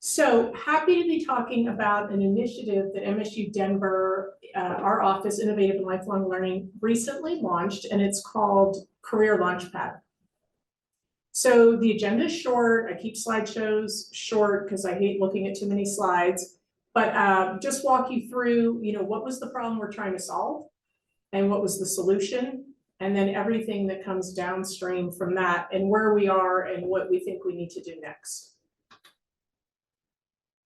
So happy to be talking about an initiative that MSU Denver, our office, Innovative and Lifelong Learning, recently launched, and it's called Career Launchpad. So the agenda is short. I keep slideshows short because I hate looking at too many slides, but just walk you through, what was the problem we're trying to solve and what was the solution, and then everything that comes downstream from that and where we are and what we think we need to do next.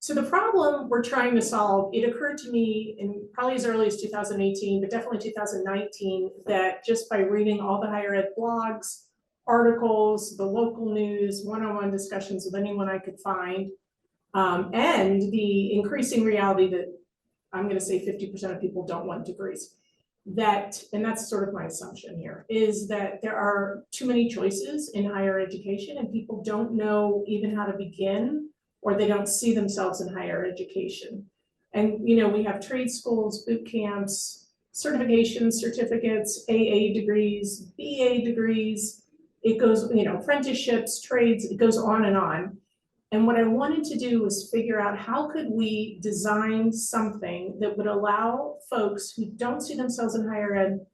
So the problem we're trying to solve, it occurred to me in probably as early as 2018, but definitely 2019, that just by reading all the higher ed blogs, articles, the local news, one-on-one discussions with anyone I could find, and the increasing reality that I'm going to say 50% of people don't want degrees, and that's sort of my assumption here, is that there are too many choices in higher education and people don't know even how to begin, or they don't see themselves in higher education. And we have trade schools, boot camps, certifications, certificates, AA degrees, BA degrees, it goes, apprenticeships, trades, it goes on and on. And what I wanted to do was figure out how could we design something that would allow folks who don't see themselves in higher ed,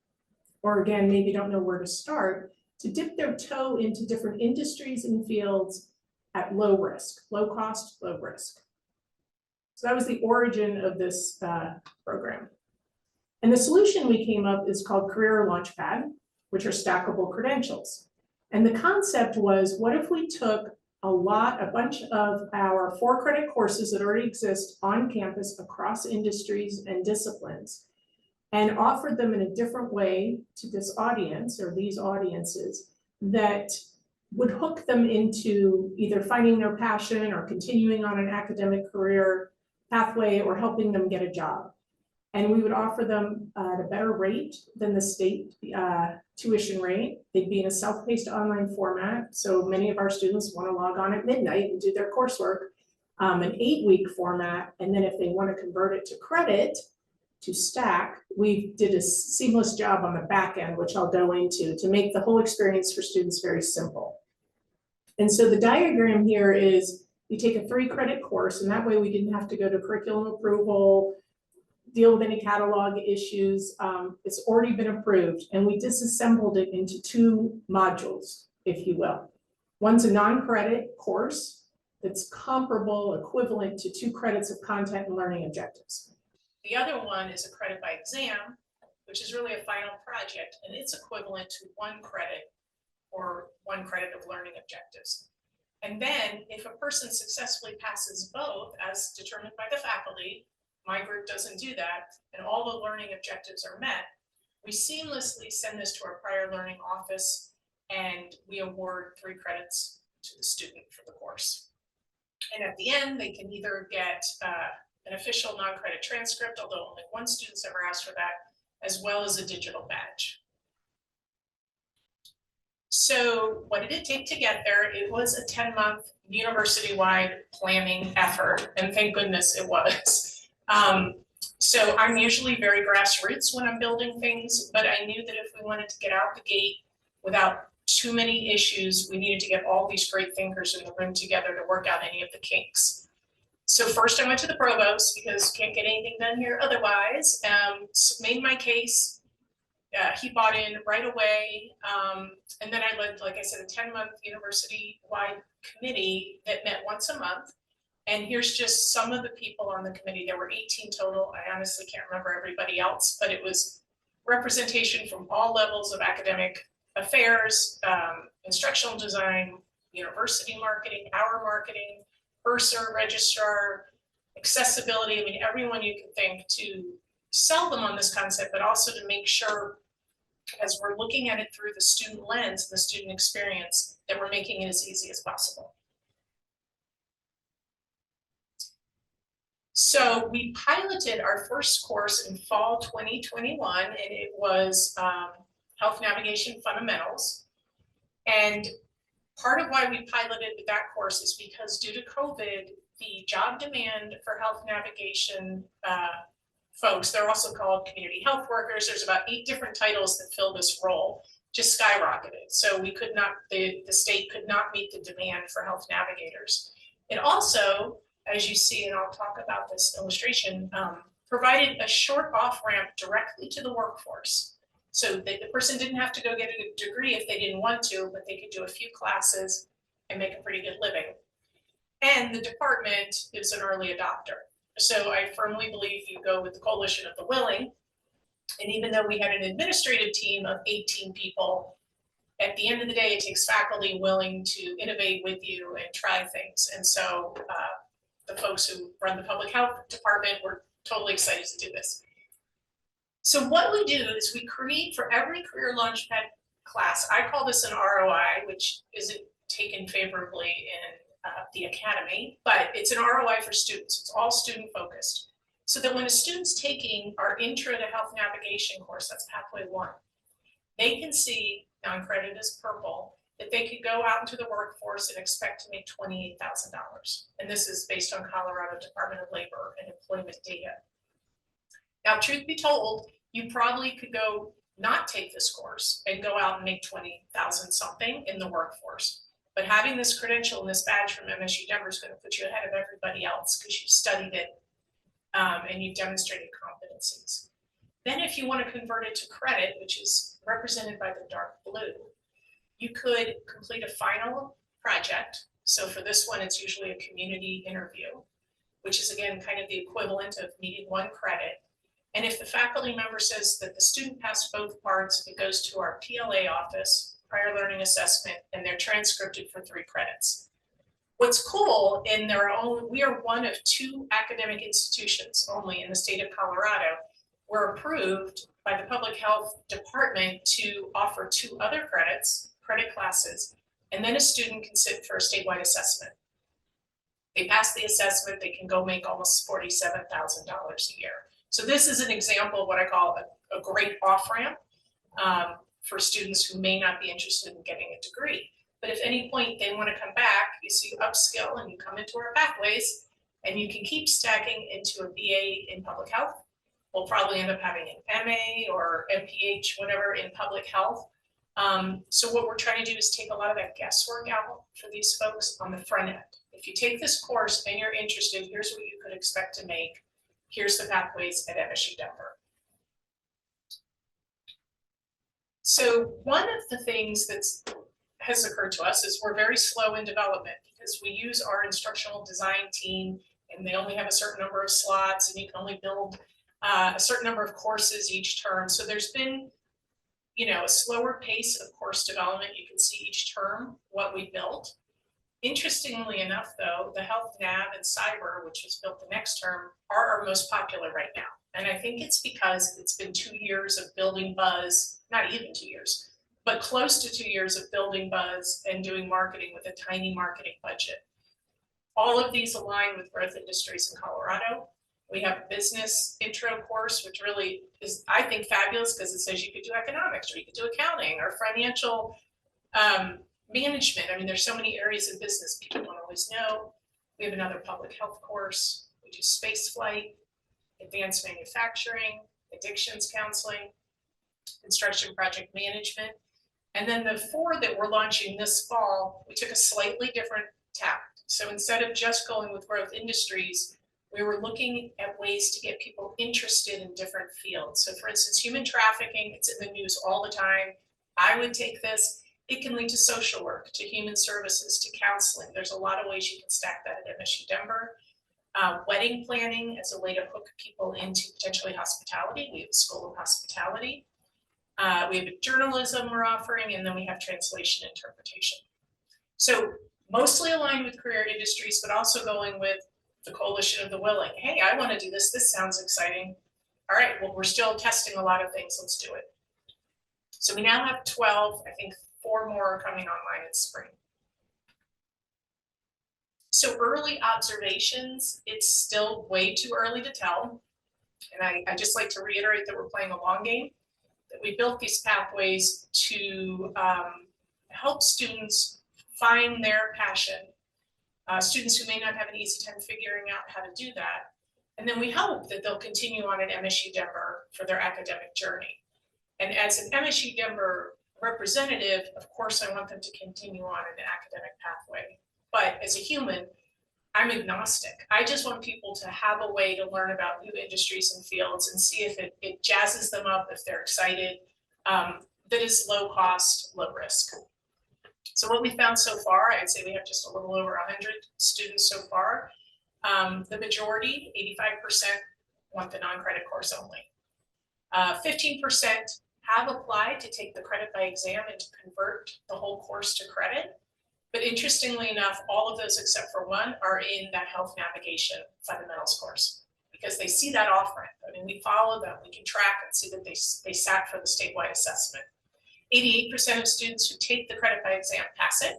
or again, maybe don't know where to start, to dip their toe into different industries and fields at low risk, low cost, low risk. So that was the origin of this program. And the solution we came up is called Career Launchpad, which are stackable credentials. And the concept was, what if we took a bunch of our 4-credit courses that already exist on campus across industries and disciplines and offered them in a different way to this audience or these audiences that would hook them into either finding their passion or continuing on an academic career pathway or helping them get a job. And we would offer them at a better rate than the state tuition rate. They'd be in a self-paced online format. So many of our students want to log on at midnight and do their coursework, an 8-week format. And then if they want to convert it to credit, to stack, we did a seamless job on the back end, which I'll go into, to make the whole experience for students very simple. And so the diagram here is, we take a 3-credit course, and that way we didn't have to go to curriculum approval, deal with any catalog issues. It's already been approved, and we disassembled it into 2 modules, if you will. One's a non-credit course that's comparable, equivalent to 2 credits of content and learning objectives. The other one is a credit by exam, which is really a final project, and it's equivalent to 1 credit or 1 credit of learning objectives. And then if a person successfully passes both as determined by the faculty, my group doesn't do that, and all the learning objectives are met, we seamlessly send this to our prior learning office and we award 3 credits to the student for the course. And at the end, they can either get an official non-credit transcript, although only 1 student's ever asked for that, as well as a digital badge. So what did it take to get there? It was a 10-month university-wide planning effort, and thank goodness it was. So I'm usually very grassroots when I'm building things, but I knew that if we wanted to get out the gate without too many issues, we needed to get all these great thinkers in the room together to work out any of the kinks. So first I went to the provost, because can't get anything done here otherwise, made my case. He bought in right away, and then I led, like I said, a 10-month university-wide committee that met once a month. And here's just some of the people on the committee. There were 18 total. I honestly can't remember everybody else, but it was representation from all levels of academic affairs, instructional design, university marketing, our marketing, bursar, registrar, accessibility. I mean, everyone you can think, to sell them on this concept, but also to make sure, as we're looking at it through the student lens, the student experience, that we're making it as easy as possible. So we piloted our first course in fall 2021, and it was Health Navigation Fundamentals. And part of why we piloted that course is because due to COVID, the job demand for health navigation folks, they're also called community health workers. There's about 8 different titles that fill this role, just skyrocketed. So we could not, the state could not meet the demand for health navigators. It also as you see, and I'll talk about this illustration, provided a short off-ramp directly to the workforce. So that the person didn't have to go get a degree if they didn't want to, but they could do a few classes and make a pretty good living. And the department is an early adopter. So I firmly believe you go with the coalition of the willing. And even though we had an administrative team of 18 people, at the end of the day, it takes faculty willing to innovate with you and try things. And so the folks who run the public health department were totally excited to do this. So what we do is we create for every Career Launchpad class, I call this an ROI, which isn't taken favorably in the academy, but it's an ROI for students. It's all student focused. So that when a student's taking our Intro to Health Navigation course, that's pathway 1, they can see, non-credit is purple, that they could go out into the workforce and expect to make $28,000. And this is based on Colorado Department of Labor and employment data. Now, truth be told, you probably could go not take this course and go out and make 20,000 something in the workforce. But having this credential and this badge from MSU Denver is going to put you ahead of everybody else because you've studied it and you've demonstrated competencies. Then if you want to convert it to credit, which is represented by the dark blue, you could complete a final project. So for this one, it's usually a community interview, which is again kind of the equivalent of needing 1 credit. And if the faculty member says that the student passed both parts, it goes to our PLA office, prior learning assessment, and they're transcribed for 3 credits. What's cool, we are one of 2 academic institutions only in the state of Colorado. We're approved by the public health department to offer 2 other credit classes, and then a student can sit for a statewide assessment. They pass the assessment, they can go make almost $47,000 a year. So this is an example of what I call a great off-ramp for students who may not be interested in getting a degree. But if at any point they want to come back, you see you upskill and you come into our pathways and you can keep stacking into a BA in public health. We'll probably end up having an MA or MPH, whatever, in public health. So what we're trying to do is take a lot of that guesswork out for these folks on the front end. If you take this course and you're interested, here's what you could expect to make. Here's the pathways at MSU Denver. So one of the things that has occurred to us is we're very slow in development because we use our instructional design team and they only have a certain number of slots and you can only build a certain number of courses each term. So there's been, a slower pace of course development. You can see each term what we built. Interestingly enough, though, the Health Nav and Cyber, which was built the next term, are our most popular right now. And I think it's because it's been 2 years of building buzz, not even 2 years, but close to 2 years of building buzz and doing marketing with a tiny marketing budget. All of these align with growth industries in Colorado. We have a business intro course, which really is, I think, fabulous because it says you could do economics or you could do accounting or financial management. I mean, there's so many areas of business people don't always know. We have another public health course. We do space flight, advanced manufacturing, addictions counseling, construction project management. And then the 4 that we're launching this fall, we took a slightly different tack. So instead of just going with growth industries, we were looking at ways to get people interested in different fields. So for instance, human trafficking, it's in the news all the time. I would take this. It can lead to social work, to human services, to counseling. There's a lot of ways you can stack that at MSU Denver. Wedding planning as a way to hook people into potentially hospitality. We have a School of Hospitality. We have journalism we're offering, and then we have translation interpretation. So mostly aligned with career industries, but also going with the coalition of the willing. Hey, I want to do this. This sounds exciting. All right, well, we're still testing a lot of things. Let's do it. So we now have 12, I think 4 more are coming online in spring. So early observations, it's still way too early to tell. And I just like to reiterate that we're playing a long game, that we built these pathways to help students find their passion. Students who may not have an easy time figuring out how to do that. And then we hope that they'll continue on at MSU Denver for their academic journey. And as an MSU Denver representative, of course, I want them to continue on in an academic pathway. But as a human, I'm agnostic. I just want people to have a way to learn about new industries and fields and see if it jazzes them up, if they're excited, that is low cost, low risk. So what we found so far, I'd say we have just a little over 100 students so far. The majority, 85%, want the non-credit course only. 15% have applied to take the credit by exam and to convert the whole course to credit. But interestingly enough, all of those except for one are in that health navigation fundamentals course because they see that off-ramp. I mean, we follow them, we can track and see that they sat for the statewide assessment. 88% of students who take the credit by exam pass it.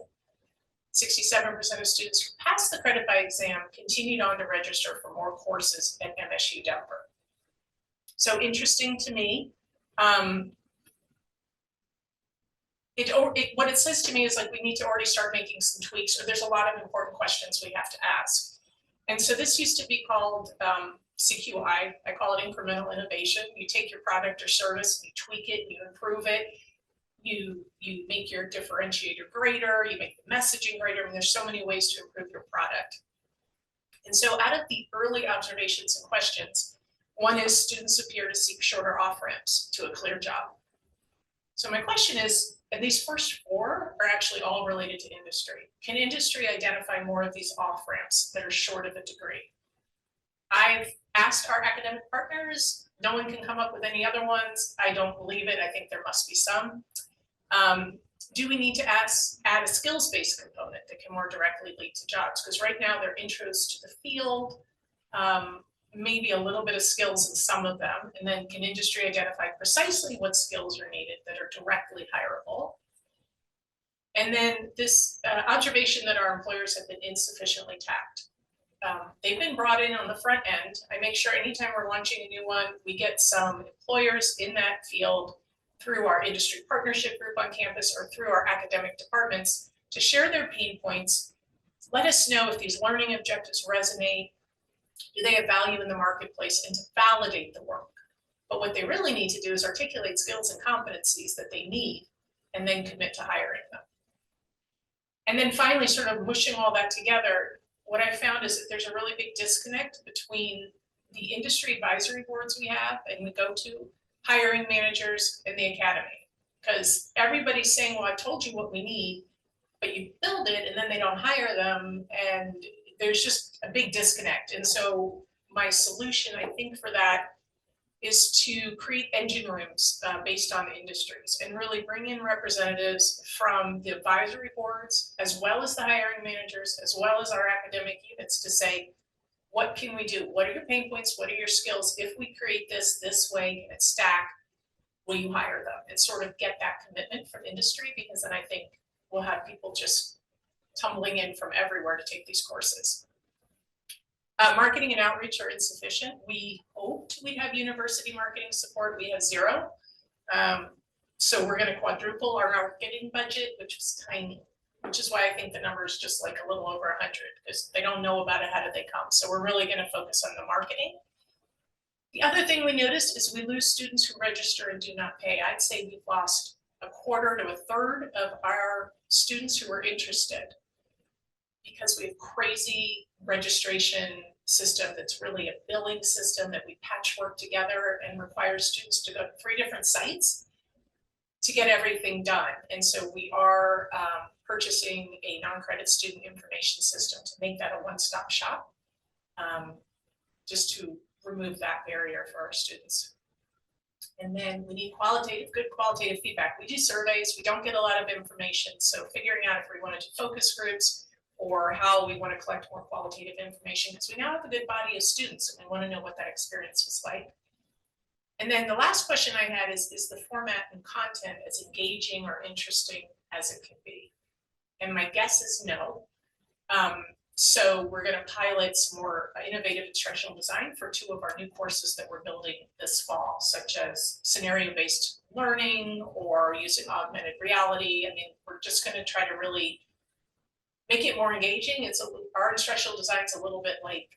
67% of students who pass the credit by exam continued on to register for more courses at MSU Denver. So interesting to me. What it says to me is like we need to already start making some tweaks, or there's a lot of important questions we have to ask. And so this used to be called CQI. I call it incremental innovation. You take your product or service, you tweak it, you improve it, you make your differentiator greater, you make the messaging greater. I mean, there's so many ways to improve your product. And so out of the early observations and questions, one is students appear to seek shorter off-ramps to a clear job. So my question is, and these first four are actually all related to industry. Can industry identify more of these off-ramps that are short of a degree? I've asked our academic partners, no one can come up with any other ones. I don't believe it, I think there must be some. Do we need to add a skills-based component that can more directly lead to jobs? Because right now they're intros to the field, maybe a little bit of skills in some of them, and then can industry identify precisely what skills are needed that are directly hireable? And then this observation that our employers have been insufficiently tapped. They've been brought in on the front end. I make sure anytime we're launching a new one, we get some employers in that field through our industry partnership group on campus or through our academic departments to share their pain points. Let us know if these learning objectives resonate. Do they have value in the marketplace, and to validate the work? But what they really need to do is articulate skills and competencies that they need and then commit to hiring them. And then finally, sort of mushing all that together, what I found is that there's a really big disconnect between the industry advisory boards we have and we go to, hiring managers, and the academy. Because everybody's saying, well, I've told you what we need, but you build it and then they don't hire them, and there's just a big disconnect. And so my solution, I think, for that is to create engine rooms based on industries and really bring in representatives from the advisory boards, as well as the hiring managers, as well as our academic units to say, what can we do? What are your pain points? What are your skills? If we create this way and it's stack, will you hire them? And sort of get that commitment from industry, because then I think we'll have people just tumbling in from everywhere to take these courses. Marketing and outreach are insufficient. We hoped we'd have university marketing support. We have zero. So we're going to quadruple our marketing budget, which is tiny, which is why I think the number is just like a little over 100, because they don't know about it. How did they come? So we're really going to focus on the marketing. The other thing we noticed is we lose students who register and do not pay. I'd say we've lost a quarter to a third of our students who are interested, because we have crazy registration system that's really a billing system that we patchwork together and requires students to go to 3 different sites to get everything done. And so we are purchasing a non-credit student information system to make that a one-stop shop, just to remove that barrier for our students. And then we need good qualitative feedback. We do surveys, we don't get a lot of information. So figuring out if we want to do focus groups or how we want to collect more qualitative information, because we now have a good body of students and we want to know what that experience was like. And then the last question I had is the format and content as engaging or interesting as it can be? And my guess is no. So we're going to pilot some more innovative instructional design for 2 of our new courses that we're building this fall, such as scenario-based learning or using augmented reality. I mean, we're just going to try to really make it more engaging. Our instructional design is a little bit like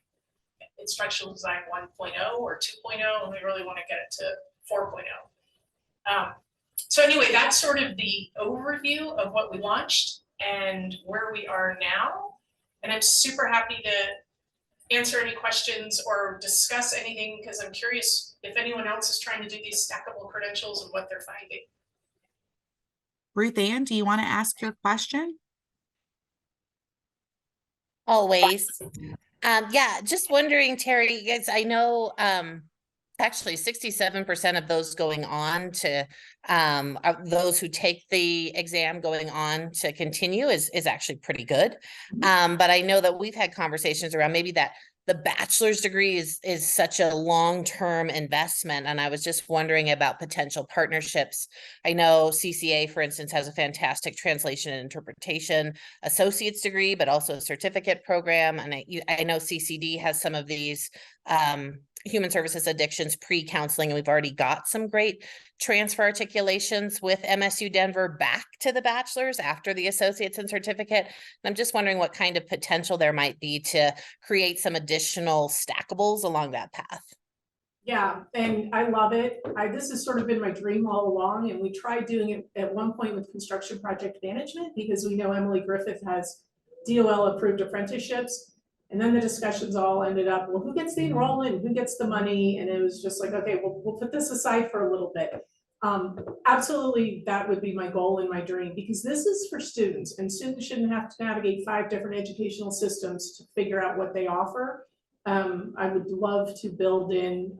instructional design 1.0 or 2.0, and we really want to get it to 4.0. So anyway, that's sort of the overview of what we launched and where we are now. And I'm super happy to answer any questions or discuss anything, because I'm curious if anyone else is trying to do these stackable credentials and what they're finding. Ruth Ann, do you want to ask your question? Always. Yeah, just wondering, Terry, you guys, I know actually 67% of those going on to those who take the exam going on to continue is actually pretty good. But I know that we've had conversations around maybe that the bachelor's degree is such a long-term investment. And I was just wondering about potential partnerships. I know CCA, for instance, has a fantastic translation and interpretation associate's degree, but also a certificate program. And I know CCD has some of these human services addictions pre-counseling, and we've already got some great transfer articulations with MSU Denver back to the bachelor's after the associates and certificate. And I'm just wondering what kind of potential there might be to create some additional stackables along that path. Yeah, and I love it. This has sort of been my dream all along, and we tried doing it at one point with construction project management because we know Emily Griffith has DOL approved apprenticeships. And then the discussions all ended up, well, who gets the enrollment, who gets the money? And it was just like, okay, we'll put this aside for a little bit. Absolutely, that would be my goal and my dream, because this is for students, and students shouldn't have to navigate 5 different educational systems to figure out what they offer. I would love to build in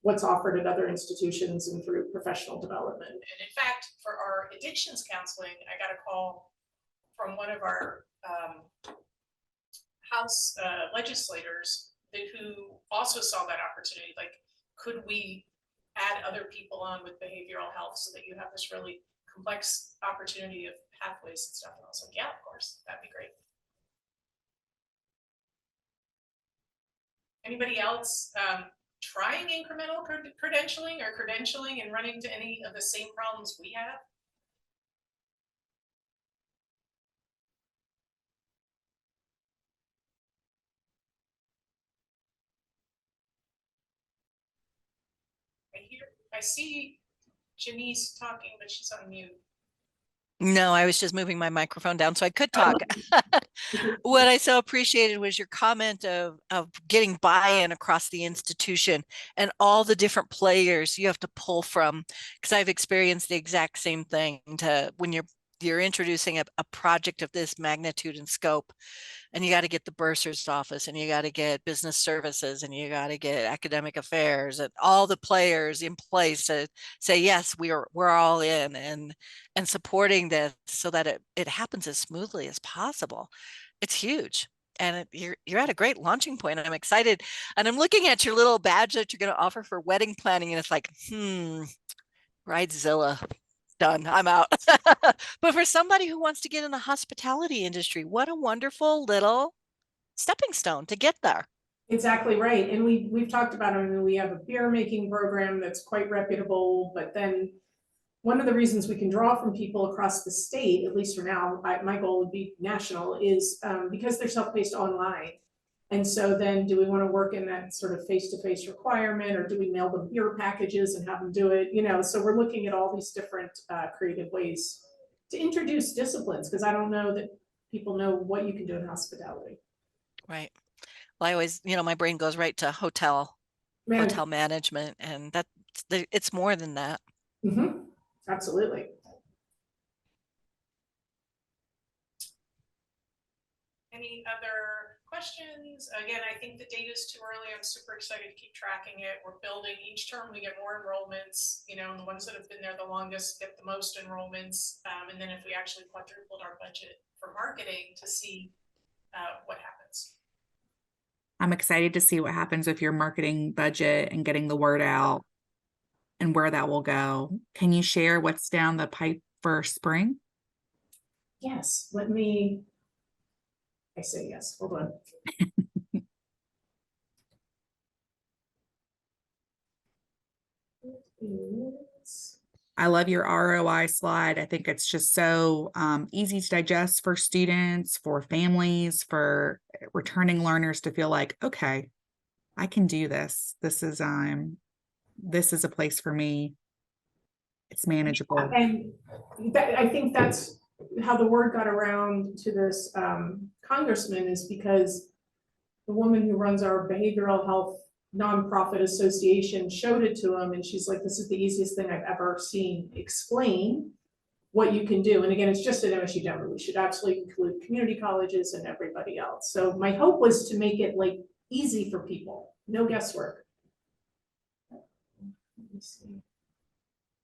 what's offered at other institutions and through professional development. And in fact, for our addictions counseling, I got a call from one of our House legislators who also saw that opportunity. Like, could we add other people on with behavioral health so that you have this really complex opportunity of pathways and stuff? And I was like, yeah, of course, that'd be great. Anybody else trying incremental credentialing or credentialing and running into any of the same problems we have? I see Janice talking, but she's on mute. No, I was just moving my microphone down so I could talk. What I so appreciated was your comment of getting buy-in across the institution and all the different players you have to pull from, because I've experienced the exact same thing when you're introducing a project of this magnitude and scope. And you got to get the bursar's office, and you got to get business services, and you got to get academic affairs, and all the players in place to say, yes, we're all in, and supporting this so that it happens as smoothly as possible. It's huge. And you're at a great launching point. I'm excited. And I'm looking at your little badge that you're going to offer for wedding planning. And it's like, Bridezilla. Done. I'm out. But for somebody who wants to get in the hospitality industry, what a wonderful little stepping stone to get there. Exactly right. And we've talked about it. I mean, we have a beer making program that's quite reputable, but then one of the reasons we can draw from people across the state, at least for now, my goal would be national, is because they're self-paced online. And so then do we want to work in that sort of face-to-face requirement, or do we mail them beer packages and have them do it? You know, so we're looking at all these different creative ways to introduce disciplines, because I don't know that people know what you can do in hospitality. Right. Well, I always, my brain goes right to hotel management, and it's more than that. Mm-hmm. Absolutely. Any other questions? Again, I think the data is too early. I'm super excited to keep tracking it. We're building each term. We get more enrollments, and the ones that have been there the longest get the most enrollments. And then if we actually quadrupled our budget for marketing to see what happens. I'm excited to see what happens with your marketing budget and getting the word out and where that will go. Can you share what's down the pipe for spring? Yes, I say yes, hold on. I love your ROI slide. I think it's just so easy to digest for students, for families, for returning learners to feel like, okay, I can do this. This is a place for me. It's manageable. And I think that's how the word got around to this congressman is because the woman who runs our behavioral health nonprofit association showed it to him, and she's like, this is the easiest thing I've ever seen explain what you can do. And again, it's just at MSU Denver. We should absolutely include community colleges and everybody else. So my hope was to make it like easy for people, no guesswork. Let me see.